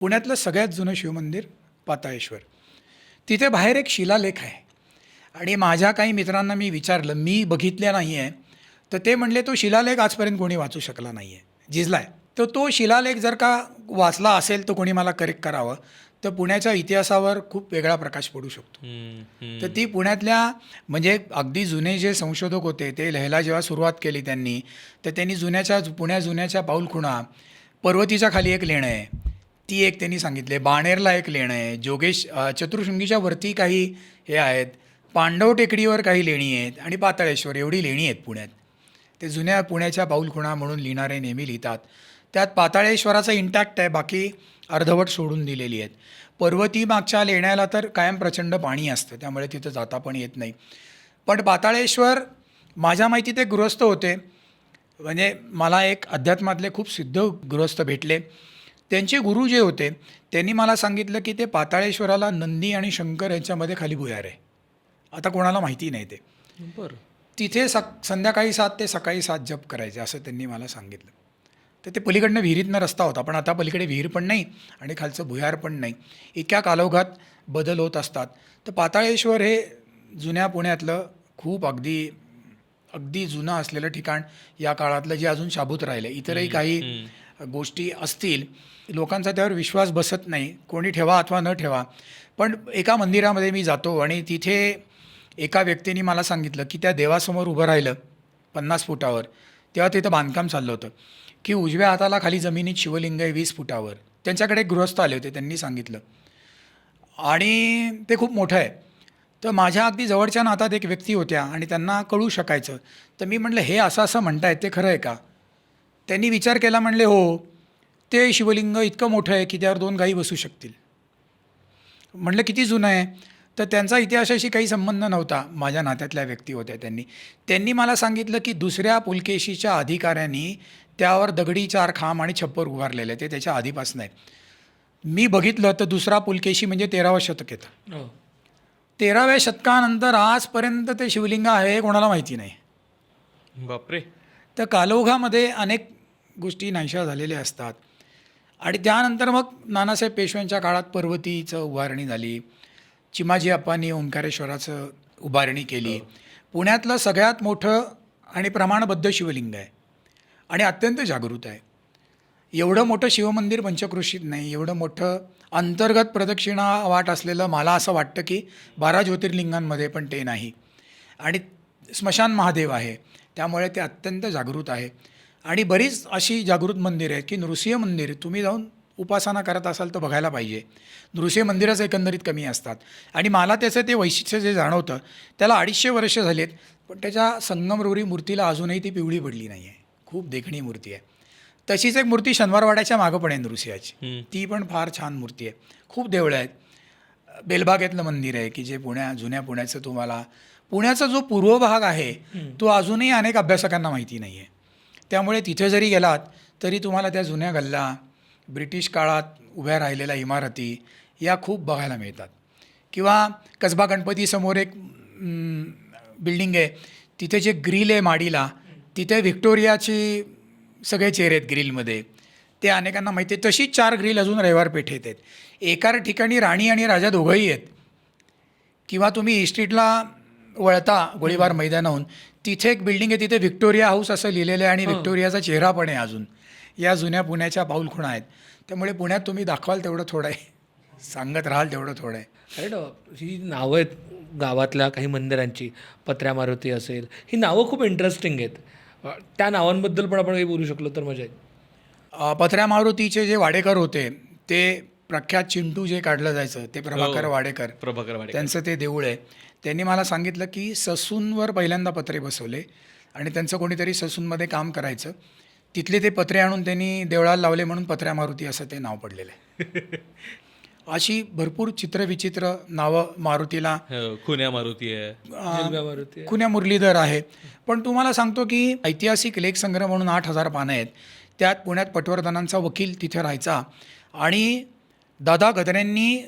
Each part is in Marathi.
पुण्यातलं सगळ्यात जुनं शिवमंदिर पाताळेश्वर. तिथे बाहेर एक शिलालेख आहे आणि माझ्या काही मित्रांना मी विचारलं, मी बघितल्या नाही आहे. तर ते म्हणले तो शिलालेख आजपर्यंत कोणी वाचू शकला नाही आहे, झिजला आहे. तर तो शिलालेख जर का वाचला असेल तर कोणी मला करेक्ट करावं, तर पुण्याच्या इतिहासावर खूप वेगळा प्रकाश पडू शकतो. तर ती पुण्यातल्या म्हणजे अगदी जुने जे संशोधक होते ते लिहायला जेव्हा सुरुवात केली त्यांनी, तर त्यांनी पुण्या जुन्याच्या पाऊलखुणा, पर्वतीच्या खाली एक लेणं आहे ती एक त्यांनी सांगितले, बाणेरला एक लेणं आहे, चतुर्शृंगीच्या वरती काही हे आहेत, पांडव टेकडीवर काही लेणी आहेत आणि पाताळेश्वर एवढी लेणी आहेत पुण्यात. ते जुन्या पुण्याच्या पाऊलखुणा म्हणून लिहिणारे नेहमी लिहितात. त्यात पाताळेश्वराचं इंटॅक्ट आहे, बाकी अर्धवट सोडून दिलेली आहेत. पर्वती मागच्या लेण्याला तर कायम प्रचंड पाणी असतं, त्यामुळे तिथं जाता पण येत नाही. पण पाताळेश्वर माझ्या माहितीत एक गृहस्थ होते, म्हणजे मला एक अध्यात्मातले खूप सिद्ध गृहस्थ भेटले. त्यांचे गुरु जे होते त्यांनी मला सांगितलं की ते पाताळेश्वराला नंदी आणि शंकर यांच्यामध्ये खाली भुयार आहे. आता कोणाला माहिती नाही ते. बरं. तिथे संध्याकाळी 7 ते सकाळी 7 जप करायचे असं त्यांनी मला सांगितलं. तर ते पलीकडनं विहिरीतनं रस्ता होता, पण आता पलीकडे विहीर पण नाही आणि खालचं भुयार पण नाही. इतक्या कालोघात बदल होत असतात. तर पाताळेश्वर हे जुन्या पुण्यातलं खूप अगदी अगदी जुनं असलेलं ठिकाण, या काळातलं जे अजून शाबूत राहिलं. इतरही काही गोष्टी असतील, लोकांचा त्यावर विश्वास बसत नाही, कोणी ठेवा अथवा न ठेवा. पण एका मंदिरामध्ये मी जातो आणि तिथे एका व्यक्तीने मला सांगितलं की त्या देवासमोर उभं राहिलं 50 फुटावर, तेव्हा तिथं बांधकाम चाललं होतं की उजव्या हाताला खाली जमिनीत शिवलिंग आहे 20 फुटावर. त्यांच्याकडे एक गृहस्थ आले होते, त्यांनी सांगितलं आणि ते खूप मोठं आहे. तर माझ्या अगदी जवळच्या नातात एक व्यक्ती होत्या आणि त्यांना कळू शकायचं. तर मी म्हटलं, हे असं असं म्हणतायत, ते खरं आहे का? त्यांनी विचार केला, म्हणले हो, ते शिवलिंग इतकं मोठं आहे की त्यावर 2 गायी बसू शकतील. म्हटलं किती जुनं आहे? तर त्यांचा इतिहासाशी काही संबंध नव्हता, माझ्या नात्यातल्या व्यक्ती होत्या. त्यांनी मला सांगितलं की दुसऱ्या पुलकेशीच्या अधिकाऱ्यांनी त्यावर दगडी 4 खांब आणि छप्पर उभारलेले, ते त्याच्या आधीपासून आहे. मी बघितलं तर दुसरा पुलकेशी म्हणजे 13वं शतक येतं. 13व्या शतकानंतर आजपर्यंत ते शिवलिंग आहे हे कोणाला माहिती नाही. बापरे. तर कालोखामध्ये अनेक गोष्टी नाहीशा झालेल्या असतात. आणि त्यानंतर मग नानासाहेब पेशव्यांच्या काळात पर्वतीचं उभारणी झाली, चिमाजी अप्पांनी ओंकारेश्वराचं उभारणी केली. पुण्यातलं सगळ्यात मोठं आणि प्रमाणबद्ध शिवलिंग आहे आणि अत्यंत जागृत आहे. एवढं मोठं शिवमंदिर पंचक्रोशीत नाही, एवढं मोठं अंतर्गत प्रदक्षिणा वाट असलेलं मला असं वाटतं की 12 ज्योतिर्लिंगांमध्ये पण ते नाही. आणि स्मशान महादेव आहे, त्यामुळे ते अत्यंत जागृत आहे. आणि बरीच अशी जागृत मंदिर आहेत की नृसिंह मंदिर तुम्ही जाऊन उपासना करत असाल तर बघायला पाहिजे. नृसिंह मंदिरच एकंदरीत कमी असतात आणि मला त्याचं ते वैशिष्ट्य जे जाणवतं, त्याला 250 वर्ष झाली आहेत, पण त्याच्या संगमरवरी मूर्तीला अजूनही ती पिवळी पडली नाही आहे. खूप देखणी मूर्ती आहे. तशीच एक मूर्ती शनिवारवाड्याच्या मागं पण आहे नृसिंहाची, ती पण फार छान मूर्ती आहे. खूप देवळं आहेत. बेलबागेतलं मंदिर आहे की जे जुन्या पुण्याचं तुम्हाला, पुण्याचा जो पूर्व भाग आहे तो अजूनही अनेक अभ्यासकांना माहिती नाही आहे. त्यामुळे तिथे जरी गेलात तरी तुम्हाला त्या जुन्या गल्ला, ब्रिटिश काळात उभ्या राहिलेल्या इमारती या खूप बघायला मिळतात. किंवा कसबा गणपतीसमोर एक बिल्डिंग आहे, तिथे जे ग्रिल आहे माडीला, तिथे व्हिक्टोरियाची सगळे चेहरे आहेत ग्रिलमध्ये, ते अनेकांना माहिती आहे. तशीच 4 ग्रिल अजून रविवार पेठेत आहेत. एका ठिकाणी राणी आणि राजा दोघंही आहेत. किंवा तुम्ही इस्ट्रीटला वळता गोळीबार मैदानाहून, तिथे एक बिल्डिंग आहे, तिथे व्हिक्टोरिया हाऊस असं लिहिलेलं आहे आणि व्हिक्टोरियाचा चेहरा पण आहे अजून. या जुन्या पुण्याच्या पाऊलखुणा आहेत. त्यामुळे पुण्यात तुम्ही दाखवाल तेवढं थोडं आहे, सांगत राहाल तेवढं थोडं आहे. अरे ही नावं आहेत गावातल्या काही मंदिरांची, पत्र्या मारुती असेल, ही नावं खूप इंटरेस्टिंग आहेत. त्या नावांबद्दल पण आपण काही बोलू शकलो तर मजा येईल. पथऱ्या मारुतीचे जे वाडेकर होते, ते प्रख्यात चिंटू जे काढलं जायचं ते प्रभाकर वाडेकर, त्यांचं ते देऊळ आहे. त्यांनी मला सांगितलं की ससूनवर पहिल्यांदा पत्रे बसवले आणि त्यांचं कोणीतरी ससूनमध्ये काम करायचं, तिथले ते पत्रे आणून त्यांनी देवळाला लावले म्हणून पथऱ्या मारुती असं ते नाव पडलेलं आहे. अशी भरपूर चित्रविचित्र नावं मारुतीला. खुन्या मारुती आहे, खुन्या मुरलीधर आहे. पण तुम्हाला सांगतो की ऐतिहासिक लेखसंग्रह म्हणून 8,000 पानं आहेत. त्यात पुण्यात पटवर्धनांचा वकील तिथे राहायचा आणि दादा गद्र्यांनी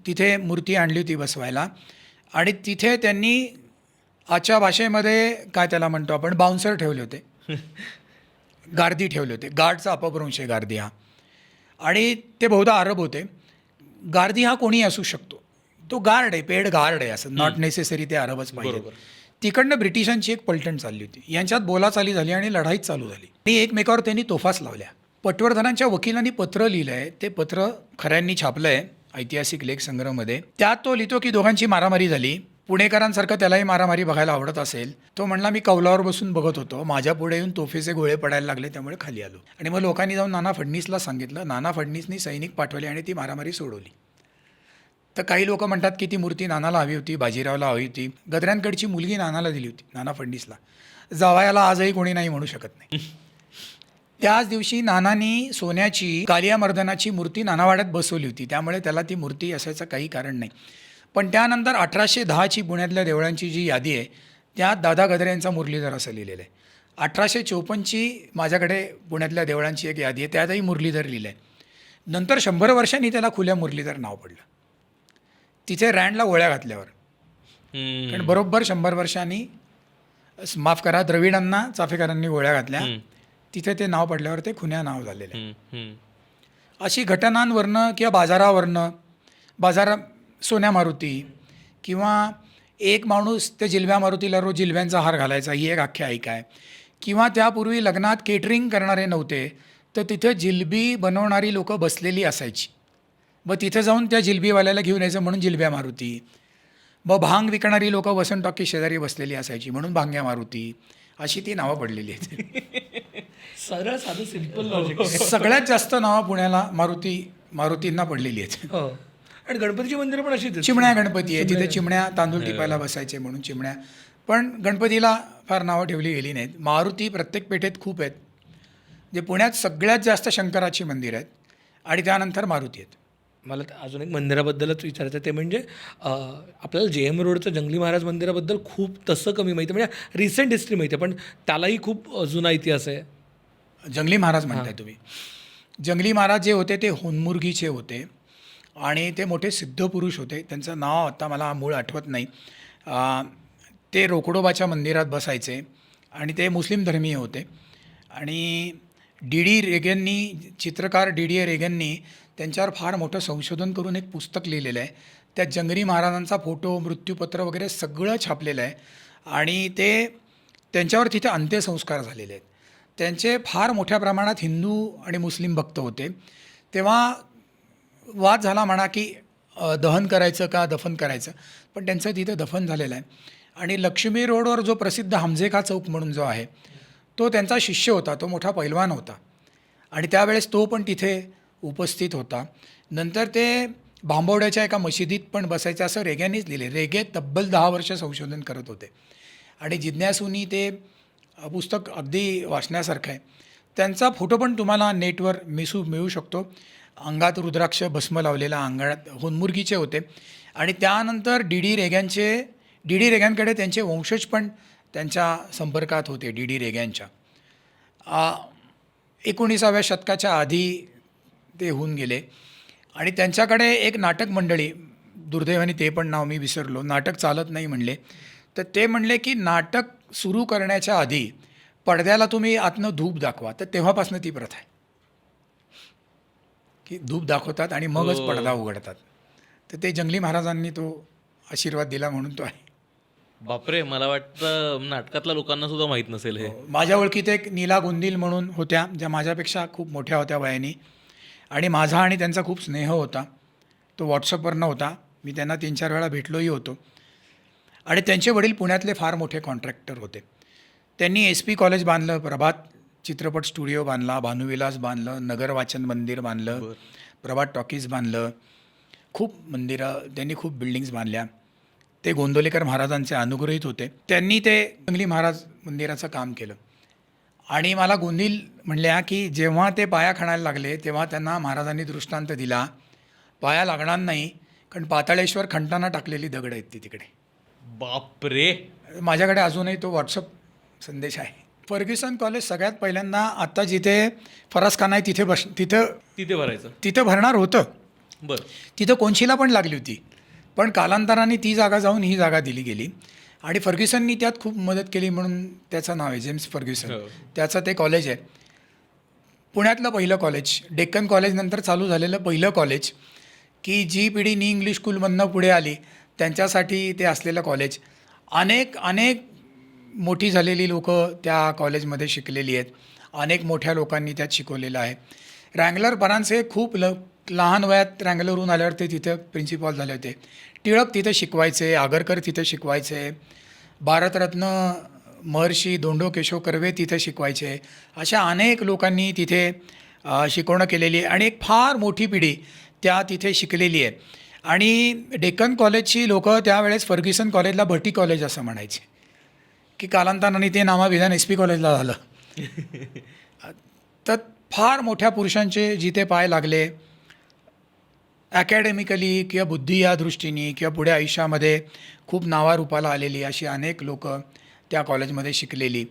तिथे मूर्ती आणली होती बसवायला आणि तिथे त्यांनी आजच्या भाषेमध्ये काय त्याला म्हणतो आपण, बाउन्सर ठेवले होते, गार्दी ठेवले होते. गार्डचा अपभ्रंश आहे गार्दी हा. आणि ते बहुधा अरब होते. गार्दी हा कोणी असू शकतो, तो गार्ड आहे, पेड गार्ड आहे, असं नॉट नेसेसरी ते अरबच पाहिजे. बरोबर. तिकडनं ब्रिटिशांची एक पलटण चालली होती, यांच्यात बोलाचाली झाली आणि लढाईच चालू झाली आणि एकमेकावर त्यांनी तोफाच लावल्या. पटवर्धनांच्या वकिलांनी पत्र लिहिलं आहे, ते पत्र खऱ्यांनी छापलं आहे ऐतिहासिक लेख संग्रहमध्ये. त्यात तो लिहितो की दोघांची मारामारी झाली. पुणेकरांसारखं त्यालाही मारामारी बघायला आवडत असेल. तो म्हणला, मी कौलावर बसून बघत होतो, माझ्या पुढे येऊन तोफेचे गोळे पडायला लागले, त्यामुळे खाली आलो. आणि मग लोकांनी जाऊन नाना फडणीसला सांगितलं. नाना फडणीसनी सैनिक पाठवले आणि ती मारामारी सोडवली. तर काही लोक म्हणतात की ती मूर्ती नानाला हवी होती, बाजीरावला हवी होती. गद्र्यांकडची मुलगी नानाला दिली होती, नाना फडणीसला. जावयाला आजही कोणी नाही म्हणू शकत नाही. त्याच दिवशी नानांनी सोन्याची कालिया मर्दनाची मूर्ती नानावाड्यात बसवली होती, त्यामुळे त्याला ती मूर्ती असायचं काही कारण नाही. पण त्यानंतर 1810ची पुण्यातल्या देवळांची जी यादी आहे, त्यात दादा गद्रे यांचा मुरलीधर असं लिहिलेलं आहे. 1854ची माझ्याकडे पुण्यातल्या देवळांची एक यादी आहे, त्यातही मुरलीधर लिहिलं आहे. नंतर 100 वर्षांनी त्याला खुल्या मुरलीधर नाव पडलं, तिथे रँडला ओळ्या घातल्यावर. कारण बरोबर 100 वर्षांनी, माफ करा, द्रविडांना चाफेकरांनी गोळ्या घातल्या, तिथे ते नाव पडल्यावर ते खुन्या नाव झालेलं आहे. अशी घटनांवरनं किंवा बाजारात सोन्या मारुती, किंवा एक माणूस ते जिलब्या मारुतीला रोज जिलब्यांचा हार घालायचा, ही एक आख्यायिका आहे. किंवा त्यापूर्वी लग्नात केटरिंग करणारे नव्हते, तर तिथं जिलबी बनवणारी लोकं बसलेली असायची. मग तिथं जाऊन त्या जिलबीवाल्याला घेऊन यायचं म्हणून जिलब्या मारुती. मग भांग विकणारी लोकं वसंत टॉकी शेजारी बसलेली असायची म्हणून भांग्या मारुती. अशी ती नावं पडलेली आहेत. सरळ साधं सिम्पल लॉजिक. सगळ्यात जास्त नावं पुण्याला मारुतींना पडलेली आहेत. हो. आणि गणपतीची मंदिरं पण अशीच आहेत. चिमण्या गणपती आहे, तिथे चिमण्या तांदूळ टिपायला बसायचे म्हणून चिमण्या. पण गणपतीला फार नावं ठेवली गेली नाहीत. मारुती प्रत्येक पेठेत खूप आहेत. जे पुण्यात सगळ्यात जास्त शंकराची मंदिरं आहेत आणि त्यानंतर मारुती आहेत. मला अजून एक मंदिराबद्दलच विचारायचं, ते म्हणजे आपल्याला JM रोडचं जंगली महाराज मंदिराबद्दल खूप तसं कमी माहिती, म्हणजे रिसेंट हिस्ट्री माहिती आहे, पण त्यालाही खूप जुना इतिहास आहे. जंगली महाराज म्हणताय तुम्ही. जंगली महाराज जे होते ते होनमुर्गीचे होते आणि ते मोठे सिद्धपुरुष होते. त्यांचं नाव आत्ता मला मूळ आठवत नाही. ते रोकडोबाच्या मंदिरात बसायचे आणि ते मुस्लिम धर्मीय होते. आणि चित्रकार DD रेगननी त्यांच्यावर फार मोठं संशोधन करून एक पुस्तक लिहिलेलं आहे. त्यात जंगली महाराजांचा फोटो, मृत्यूपत्र वगैरे सगळं छापलेलं आहे. आणि ते त्यांच्यावर तिथे अंत्यसंस्कार झालेले आहेत. त्यांचे फार मोठ्या प्रमाणात हिंदू आणि मुस्लिम भक्त होते. तेव्हा वाद झाला म्हणा की दहन करायचं का दफन करायचं, पण त्यांचं तिथे दफन झालेलं आहे. आणि लक्ष्मी रोडवर जो प्रसिद्ध हमजेखा चौक म्हणून जो आहे, तो त्यांचा शिष्य होता, तो मोठा पैलवान होता आणि त्यावेळेस तो पण तिथे उपस्थित होता. नंतर ते भांबवड्याच्या एका मशिदीत पण बसायचं असं रेग्यांनीच लिहिले. रेगे तब्बल 10 वर्ष संशोधन करत होते आणि जिज्ञासूंनी ते पुस्तक अगदी वाचण्यासारखं आहे. त्यांचा फोटो पण तुम्हाला नेटवर मिळू शकतो. अंगात रुद्राक्ष भस्म लावलेला, अंगात होनमुर्गीचे होते. आणि त्यानंतर DD रेग्यांकडे त्यांचे वंशज पण त्यांच्या संपर्कात होते. DD रेग्यांच्या 19व्या शतकाच्या आधी ते होऊन गेले. आणि त्यांच्याकडे एक नाटक मंडळी, दुर्दैवाने ते पण नाव मी विसरलो, नाटक चालत नाही म्हणले. तर ते म्हणले की नाटक सुरू करण्याच्या आधी पडद्याला तुम्ही आतनं धूप दाखवा. तर तेव्हापासून ती प्रथा आहे की धूप दाखवतात आणि मगच पडदा उघडतात. तर ते जंगली महाराजांनी तो आशीर्वाद दिला म्हणून तो आहे. बापरे, मला वाटतं नाटकातल्या लोकांना सुद्धा माहीत नसेल हे. माझ्या ओळखीत एक नीला गोंदील म्हणून होत्या, ज्या माझ्यापेक्षा खूप मोठ्या होत्या वयाने, आणि माझा आणि त्यांचा खूप स्नेह होता. तो व्हॉट्सअपवर नव्हता, मी त्यांना 3-4 वेळा भेटलोही होतो. आणि त्यांचे वडील पुण्यातले फार मोठे कॉन्ट्रॅक्टर होते. त्यांनी SP कॉलेज बांधलं, प्रभात चित्रपट स्टुडिओ बांधला, भानुविलास बांधलं, नगर वाचन मंदिर बांधलं, प्रभात टॉकीज बांधलं, खूप मंदिरं, त्यांनी खूप बिल्डिंग्स बांधल्या. ते गोंदवलेकर महाराजांचे अनुग्रहित होते. त्यांनी ते जंगली महाराज मंदिराचं काम केलं. आणि मला गोंदील म्हणल्या की जेव्हा ते पाया खणायला लागले तेव्हा त्यांना महाराजांनी दृष्टांत दिला, पाया लागणार नाही, कारण पाताळेश्वर खंटाना टाकलेली दगड आहेत ती तिकडे. बापरे, माझ्याकडे अजूनही तो व्हॉट्सअप संदेश आहे. फर्ग्युसन कॉलेज सगळ्यात पहिल्यांदा आता जिथे फरासखाना आहे तिथे भरायचं, तिथं भरणार होतं. बरं. तिथं कोनशीला पण लागली होती, पण कालांतराने ती जागा जाऊन ही जागा दिली गेली. आणि फर्ग्युसननी त्यात खूप मदत केली म्हणून त्याचं नाव आहे जेम्स फर्ग्युसन. त्याचं ते कॉलेज आहे. पुण्यातलं पहिलं कॉलेज, डेक्कन कॉलेजनंतर चालू झालेलं पहिलं कॉलेज, की जी पिढी नी इंग्लिश स्कूलमधनं पुढे आली त्यांच्यासाठी ते असलेलं कॉलेज. अनेक अनेक मोठी झालेली लोकं त्या कॉलेजमध्ये शिकलेली आहेत. अनेक मोठ्या लोकांनी त्यात शिकवलेलं आहे. रँगलर परांजपे खूप लहान वयात रँगलरहून आल्यावर ते तिथं प्रिन्सिपॉल झाले होते. टिळक तिथे शिकवायचे, आगरकर तिथे शिकवायचे, भारतरत्न महर्षी धोंडो केशव कर्वे तिथे शिकवायचे. अशा अनेक लोकांनी तिथे शिकवणं केलेली आहे आणि एक फार मोठी पिढी त्या तिथे शिकलेली आहे. आणि डेक्कन कॉलेजची लोकं त्यावेळेस फर्ग्युसन कॉलेजला भटी कॉलेज असं म्हणायचे, की कालांतराने ते नामाभिधान एस पी कॉलेजला झालं. तर फार मोठ्या पुरुषांचे जिथे पाय लागले ॲकॅडमिकली किंवा बुद्धी या दृष्टीने किंवा पुढे आयुष्यामध्ये खूप नावारूपाला आलेली अशी अनेक लोकं त्या कॉलेजमध्ये शिकलेली.